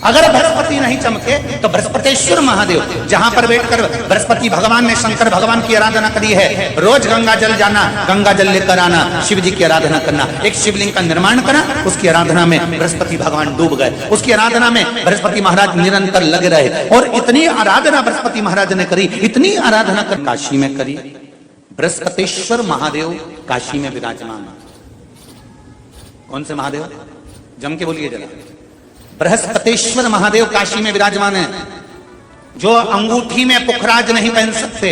अगर बृहस्पति नहीं चमके तो बृहस्पतेश्वर महादेव, जहां पर बैठकर बृहस्पति भगवान ने शंकर भगवान की आराधना करी है, रोज गंगा जल जाना, गंगा जल लेकर आना, शिव जी की आराधना करना, एक शिवलिंग का निर्माण करा, उसकी आराधना में बृहस्पति भगवान डूब गए, उसकी आराधना में बृहस्पति महाराज निरंतर लगे रहे। और इतनी आराधना बृहस्पति महाराज ने करी, इतनी आराधना कर काशी में करी। बृहस्पतेश्वर महादेव काशी में विराजमान। कौन से महादेव? जम के बोलिए जरा। बृहस्पतेश्वर महादेव काशी में विराजमान है, जो अंगूठी में पुखराज नहीं पहन सकते,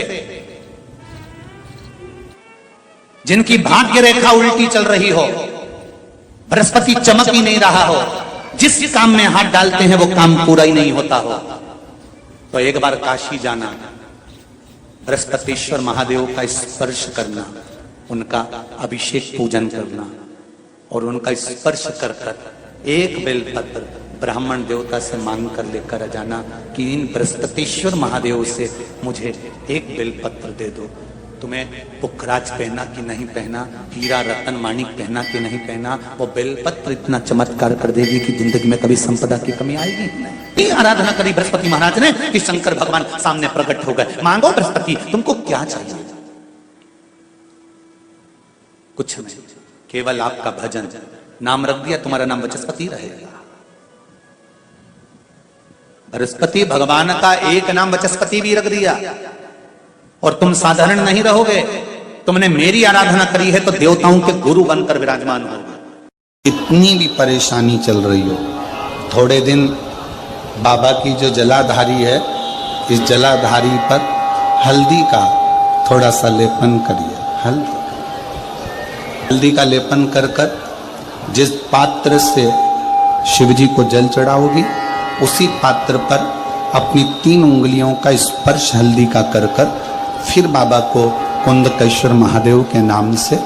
जिनकी भाग्य रेखा उल्टी चल रही हो, बृहस्पति चमक ही नहीं रहा हो, जिस काम में हाथ डालते हैं वो काम पूरा ही नहीं होता हो, तो एक बार काशी जाना, बृहस्पतेश्वर महादेव का स्पर्श करना, उनका अभिषेक पूजन करना और उनका स्पर्श कर एक बेलपत्र ब्राह्मण देवता से मांग कर लेकर जाना कि इन बृहस्पतेश्वर महादेव से मुझे एक बेलपत्र दे दो। तुम्हें पुखराज पहना कि नहीं पहना, हीरा रतन माणिक पहना कि नहीं पहना, वो बेलपत्र इतना चमत्कार कर देगी कि जिंदगी में कभी संपदा की कमी आएगी नहीं। आराधना करी बृहस्पति महाराज ने कि शंकर भगवान सामने प्रकट हो गए। मांगो बृहस्पति, तुमको क्या चाहिए? कुछ नहीं, केवल आपका भजन। नाम रख दिया, तुम्हारा नाम बृहस्पति रहेगा। बृहस्पति भगवान का एक नाम बृहस्पति भी रख दिया और तुम साधारण नहीं रहोगे। तुमने मेरी आराधना करी है तो देवताओं के गुरु बनकर विराजमान होगे। इतनी भी परेशानी चल रही हो, थोड़े दिन बाबा की जो जलाधारी है, इस जलाधारी पर हल्दी का थोड़ा सा लेपन करिए। हल्दी का लेपन कर कर जिस पात्र से शिवजी को जल चढ़ाओगी, उसी पात्र पर अपनी 3 उंगलियों का स्पर्श हल्दी का कर कर फिर बाबा को कुंदकेश्वर महादेव के नाम से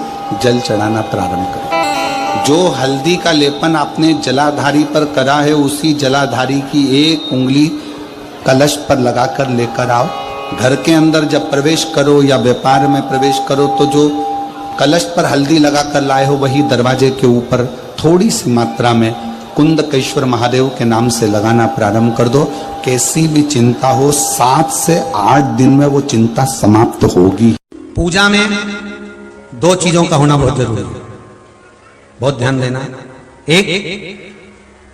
जल चढ़ाना प्रारंभ करें। जो हल्दी का लेपन आपने जलाधारी पर करा है, उसी जलाधारी की एक उंगली कलश पर लगाकर लेकर आओ। घर के अंदर जब प्रवेश करो या व्यापार में प्रवेश करो तो जो कलश पर हल्दी लगाकर लाए हो, वही दरवाजे के ऊपर थोड़ी सी मात्रा में कुंदकेश्वर महादेव के नाम से लगाना प्रारंभ कर दो। कैसी भी चिंता हो, 7 से 8 दिन में वो चिंता समाप्त होगी। पूजा में 2 चीजों का होना बहुत जरूरी है, बहुत ध्यान देना। एक,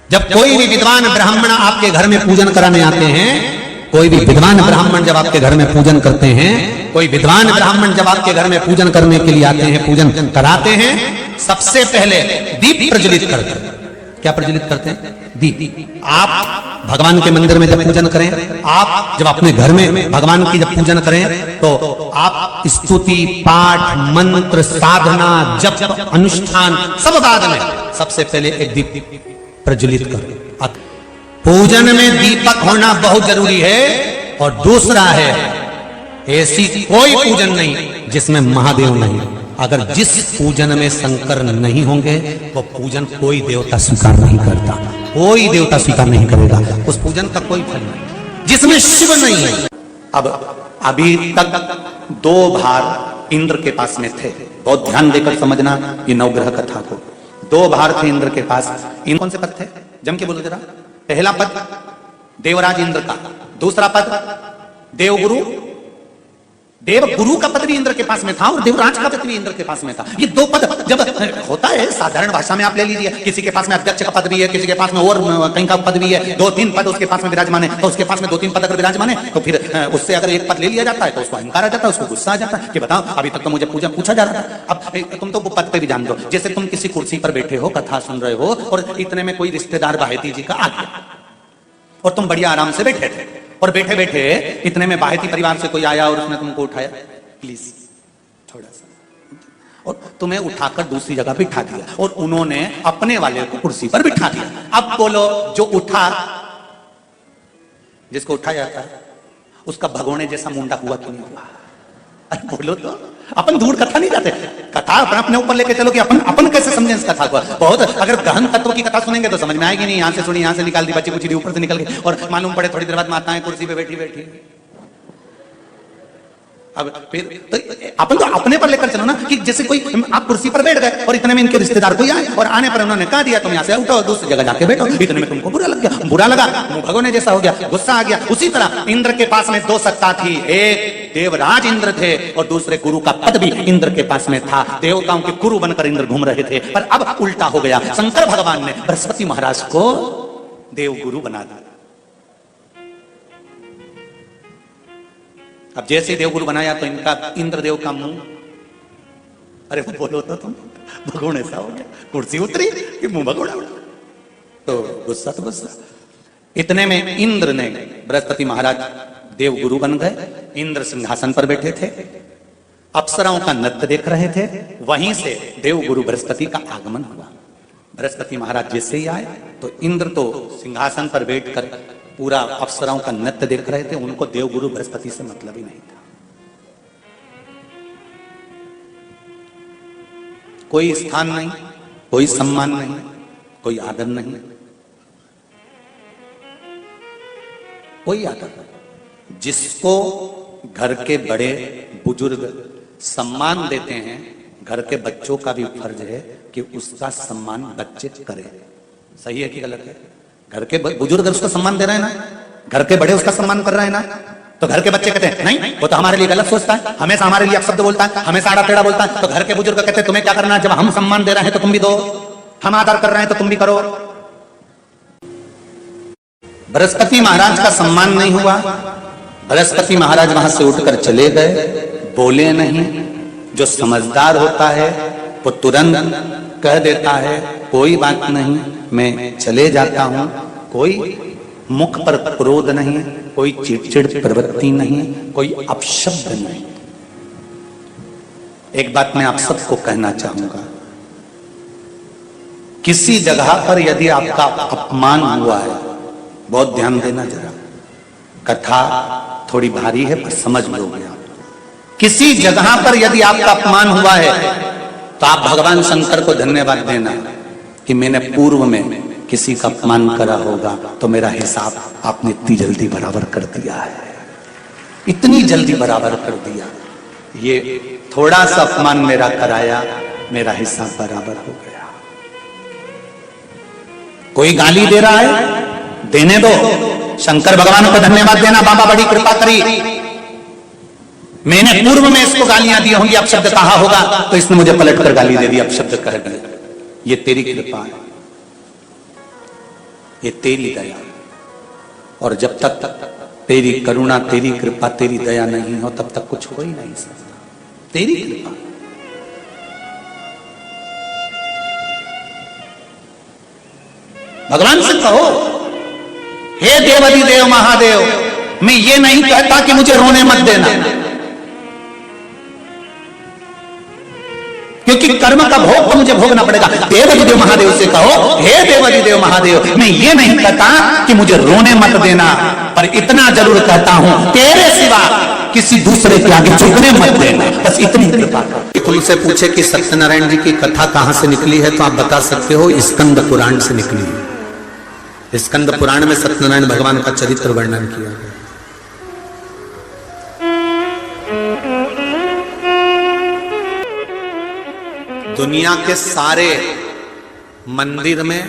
जब कोई भी विद्वान ब्राह्मण आपके घर में पूजन कराने आते हैं, कोई भी विद्वान ब्राह्मण जब आपके घर में पूजन करते हैं, कोई विद्वान ब्राह्मण जब आपके घर में पूजन करने के लिए आते हैं, पूजन कराते हैं, सबसे पहले दीप प्रज्वलित करते हैं। क्या प्रज्वलित करते हैं? दीप। आप भगवान के मंदिर में जब पूजन करें, आप जब अपने घर में भगवान की जब पूजन करें, तो आप स्तुति, पाठ, मंत्र, साधना, जप, अनुष्ठान सब बाद में, सबसे पहले एक दीप प्रज्वलित करें। पूजन में दीपक होना बहुत जरूरी है। और दूसरा है, ऐसी कोई पूजन नहीं जिसमें महादेव नहीं। अगर जिस पूजन में शंकर नहीं होंगे, वो पूजन कोई देवता स्वीकार नहीं करता, कोई देवता स्वीकार नहीं करेगा, उस पूजन का कोई फल नहीं जिसमें शिव नहीं है। अब अभी तक 2 भार इंद्र के पास में थे, बहुत ध्यान देकर समझना ये नवग्रह कथा को। 2 भार थे इंद्र के पास। इन कौन से पद थे? जम के बोलो जरा। पहला पद देवराज इंद्र का, दूसरा पद देवगुरु, देव गुरु का पद भी इंद्र के पास में था और देवराज का पद भी इंद्र के पास में था। ये 2 पद जब होता है, साधारण भाषा में आप ले लीजिए, किसी के पास में अध्यक्ष का पद भी है, किसी के पास में और कहीं का पद भी है, 2-3 पद उसके पास में विराजमान है, तो उसके पास में 2-3 पद अगर विराजमान है, तो फिर उससे अगर एक पद ले लिया जाता है तो उसको अहंकार आ जाता है, उसको गुस्सा आ जाता है कि बताओ, अभी तक तो मुझे पूछा जा रहा था, अब तुम तो वो पद पे भी जान दो। जैसे तुम किसी कुर्सी पर बैठे हो, कथा सुन रहे हो, और इतने में कोई रिश्तेदार बाहेती जी का आ गया और तुम बढ़िया आराम से बैठे थे, और बैठे बैठे इतने में बाहेती परिवार से कोई आया और उसने तुमको उठाया, प्लीज थोड़ा सा, और तुम्हें उठाकर दूसरी जगह बिठा दिया, और उन्होंने अपने वाले को कुर्सी पर बिठा दिया। अब बोलो, जो उठा, जिसको उठाया जाता है, उसका भगोने जैसा मुंडा हुआ क्यों नहीं हुआ? अरे बोलो तो, अपन दूर कथा नहीं जाते, कथा अपने ऊपर लेके चलो कि अपन कैसे समझें इस कथा को। बहुत अगर गहन तत्व की कथा सुनेंगे तो समझ में आएगी नहीं। यहाँ से सुनी, यहाँ से निकाल दी, बच्ची कुछ दी ऊपर से निकल गई, और मालूम पड़े थोड़ी देर बाद माताएं कुर्सी पे बैठी बैठी अब फिर तो अपन तो अपने पर लेकर चलो ना, कि जैसे कोई आप कुर्सी पर बैठ गए और इतने में इनके रिश्तेदार कोई आए और आने पर उन्होंने कहा दिया तुम यहाँ से उठो दूसरी जगह जाके बैठो, इतने में तुमको बुरा लग गया, बुरा लगा, मुंह भगोने जैसा हो गया, गुस्सा आ गया। उसी तरह इंद्र के पास में दो सत्ता थी, एक देवराज इंद्र थे और दूसरे गुरु का पद भी इंद्र के पास में था। देवताओं के गुरु बनकर इंद्र घूम रहे थे, पर अब उल्टा हो गया। शंकर भगवान ने बृहस्पति महाराज को देव गुरु बना दिया। अब जैसे देवगुरु बनाया तो इनका इंद्रदेव का मुंह, अरे बोलो तो तुम, भगोड़ ऐसा हो गया, कुर्सी उतरी कि मुंह भगोड़ा उड़ा, तो गुस्सा तो गुस्सा। इतने में इंद्र ने, बृहस्पति महाराज देवगुरु बन गए, इंद्र सिंहासन पर बैठे थे, अप्सराओं का नृत्य देख रहे थे, वहीं से देवगुरु बृहस्पति का आगमन हुआ। बृहस्पति महाराज जैसे ही आए तो इंद्र तो सिंहासन पर बैठकर पूरा अप्सराओं का नृत्य देख रहे थे, उनको देवगुरु बृहस्पति से मतलब ही नहीं था। कोई स्थान नहीं, कोई सम्मान नहीं, कोई आदर नहीं, कोई आदर नहीं। जिसको घर के बड़े बुजुर्ग सम्मान देते हैं, घर के बच्चों का भी फर्ज है कि उसका सम्मान बच्चे करें। सही है कि गलत है? घर के बुजुर्ग उसको सम्मान दे रहे हैं ना, घर के बड़े उसका सम्मान कर रहे हैं ना, तो घर के बच्चे कहते हैं नहीं वो तो हमारे लिए गलत सोचता है, हमेशा हमारे लिए अपशब्द बोलता है, हमेशा आड़ा टेढ़ा बोलता है। तो घर के बुजुर्ग कहते हैं तुम्हें क्या करना है, जब हम सम्मान दे रहे हैं तो तुम भी दो, हम आदर कर रहे हैं तो तुम भी करो। बृहस्पति महाराज का सम्मान नहीं हुआ, बृहस्पति महाराज वहां से उठकर चले गए, बोले नहीं। जो समझदार होता है वो तुरंत कह देता है कोई बात नहीं, मैं चले जाता हूं, कोई मुख पर क्रोध नहीं, कोई चिड़चिड़ प्रवृत्ति नहीं, कोई अपशब्द नहीं। एक बात मैं आप सबको कहना चाहूंगा, किसी जगह पर यदि आपका अपमान हुआ है, बहुत ध्यान देना जरा, कथा थोड़ी भारी है पर समझ लोगे आप। किसी जगह पर यदि आपका अपमान हुआ है तो आप भगवान शंकर को धन्यवाद देना कि मैंने पूर्व में किसी का अपमान करा होगा तो मेरा हिसाब आपने इतनी जल्दी बराबर कर दिया है, इतनी जल्दी बराबर कर दिया। ये थोड़ा सा अपमान मेरा कराया, मेरा हिसाब बराबर हो गया। कोई गाली दे रहा है, देने दो, शंकर भगवान को धन्यवाद देना, बाबा बड़ी कृपा करी, मैंने पूर्व में इसको गालियां दी होंगी, अपशब्द कहा होगा तो इसने मुझे पलटकर गाली दे दी, अपशब्द कह दिया। ये तेरी कृपा है, ये तेरी दया। और जब तक तेरी करुणा, तेरी कृपा, तेरी दया नहीं हो तब तक कुछ हो ही नहीं सकता। तेरी कृपा, भगवान से कहो हे देवादि देव महादेव, मैं ये नहीं कहता कि मुझे रोने मत देना, क्योंकि कर्म का भोग तो मुझे भोगना पड़ेगा। देवादिदेव महादेव से कहो हे देवादिदेव महादेव, मैं ये नहीं कहता कि मुझे रोने मत देना, पर इतना जरूर कहता हूं तेरे सिवा किसी दूसरे के आगे झुकने मत देना, बस इतनी कृपा कर। तुमसे पूछे कि सत्यनारायण जी की कथा कहां से निकली है तो आप बता सकते हो स्कंद पुराण से निकली है। स्कंद पुराण में सत्यनारायण भगवान का चरित्र वर्णन किया गया। दुनिया के सारे मंदिर में,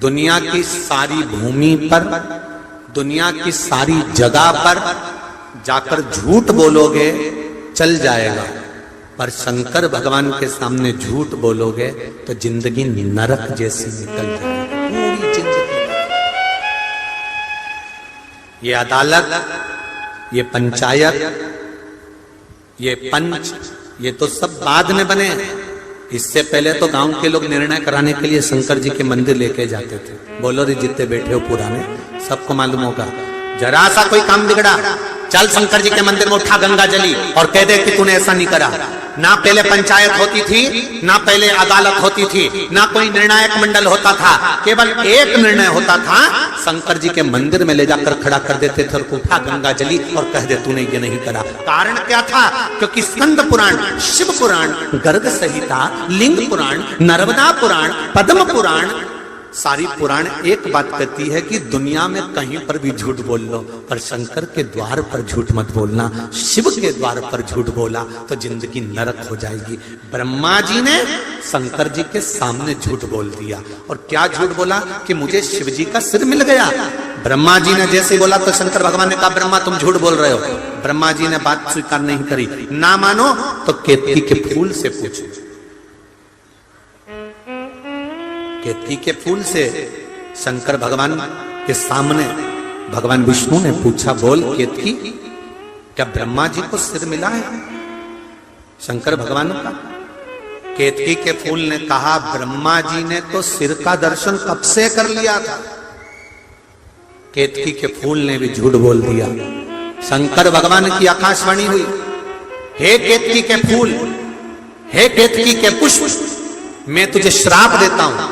दुनिया की सारी भूमि पर, दुनिया की सारी जगह पर जाकर झूठ बोलोगे चल जाएगा, पर शंकर भगवान के सामने झूठ बोलोगे तो जिंदगी नरक जैसी निकल जाएगी, पूरी जिंदगी। ये अदालत, ये पंचायत, ये पंच, ये तो सब बाद में बने। इससे पहले तो गांव के लोग निर्णय कराने के लिए शंकर जी के मंदिर लेके जाते थे। बोलो रे जितने बैठे हो पुराने, सबको मालूम होगा, जरा सा कोई काम बिगड़ा, चल शंकर जी के मंदिर में उठा गंगा जली और कह दे कि तूने ऐसा नहीं करा। ना पहले पंचायत होती थी, ना पहले अदालत होती थी, ना कोई निर्णायक मंडल होता था, केवल एक निर्णय होता था, शंकर जी के मंदिर में ले जाकर खड़ा कर देते थे और उठा गंगा जली और कह दे तूने ये नहीं करा। कारण क्या था? क्योंकि स्कंद पुराण, शिव पुराण, गर्ग संहिता, लिंग पुराण, नर्मदा पुराण, पद्म पुराण, सारी पुराण एक बात कहती है कि दुनिया में कहीं पर भी झूठ बोल लो, पर शंकर के द्वार पर झूठ मत बोलना। शिव के द्वार पर झूठ बोला तो जिंदगी नरक हो जाएगी। ब्रह्मा जी ने शंकर जी के सामने झूठ बोल दिया। और क्या झूठ बोला कि मुझे शिव जी का सिर मिल गया। ब्रह्मा जी ने जैसे बोला तो शंकर भगवान ने कहा ब्रह्मा तुम झूठ बोल रहे हो। ब्रह्मा जी ने बात स्वीकार नहीं करी। ना मानो तो केतकी के फूल से पूछो। केतकी के फूल से शंकर भगवान के सामने भगवान विष्णु ने पूछा, बोल केतकी क्या ब्रह्मा जी को सिर मिला है? शंकर भगवान का केतकी के फूल ने कहा, ब्रह्मा जी ने तो सिर का दर्शन कब से कर लिया था। केतकी के फूल ने भी झूठ बोल दिया। शंकर भगवान की आकाशवाणी हुई, हे केतकी के फूल, हे केतकी के पुष्प, मैं तुझे श्राप देता हूं,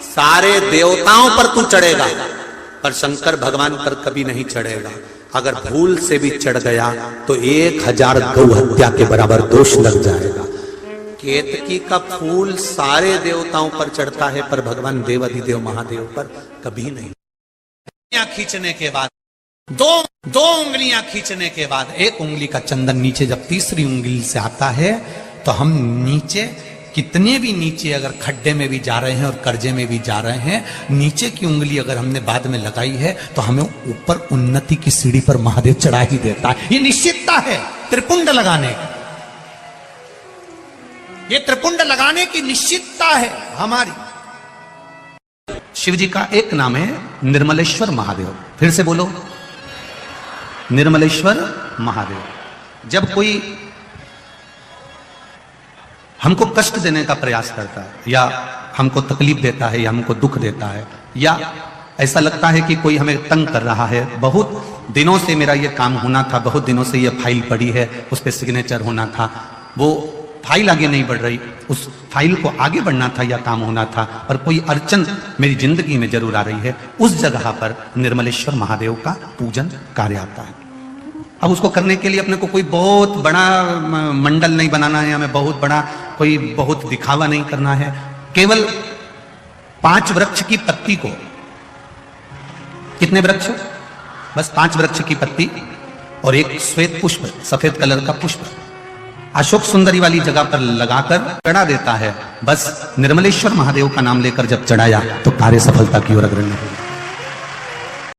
सारे देवताओं पर तू चढ़ेगा पर शंकर भगवान पर कभी नहीं चढ़ेगा। अगर भूल से भी चढ़ गया तो 1000 गौ हत्या के बराबर दोष लग जाएगा। केतकी का फूल सारे देवताओं पर चढ़ता है पर भगवान देवाधिदेव महादेव पर कभी नहीं। खींचने के बाद दो उंगलियां खींचने के बाद एक उंगली का चंदन नीचे जब तीसरी उंगली से आता है तो हम नीचे, कितने भी नीचे अगर खड्डे में भी जा रहे हैं और कर्जे में भी जा रहे हैं, नीचे की उंगली अगर हमने बाद में लगाई है तो हमें ऊपर उन्नति की सीढ़ी पर महादेव चढ़ा ही देता है। ये निश्चितता है त्रिपुंड लगाने की, ये त्रिपुंड लगाने की निश्चितता है हमारी। शिव जी का एक नाम है निर्मलेश्वर महादेव। फिर से बोलो, निर्मलेश्वर महादेव। जब कोई हमको कष्ट देने का प्रयास करता है या हमको तकलीफ देता है या हमको दुख देता है या ऐसा लगता है कि कोई हमें तंग कर रहा है, बहुत दिनों से मेरा ये काम होना था, बहुत दिनों से ये फाइल पड़ी है, उस पर सिग्नेचर होना था, वो फाइल आगे नहीं बढ़ रही, उस फाइल को आगे बढ़ना था या काम होना था, पर कोई अड़चन मेरी जिंदगी में जरूर आ रही है, उस जगह पर निर्मलेश्वर महादेव का पूजन कार्य आता है। अब उसको करने के लिए अपने को कोई बहुत बड़ा मंडल नहीं बनाना है, हमें बहुत बड़ा कोई बहुत दिखावा नहीं करना है। केवल 5 वृक्ष की पत्ती को, कितने वृक्ष? बस 5 वृक्ष की पत्ती और एक श्वेत पुष्प, सफेद कलर का पुष्प अशोक सुंदरी वाली जगह पर लगाकर चढ़ा देता है। बस निर्मलेश्वर महादेव का नाम लेकर जब चढ़ाया तो कार्य सफलता की ओर अग्रसर है।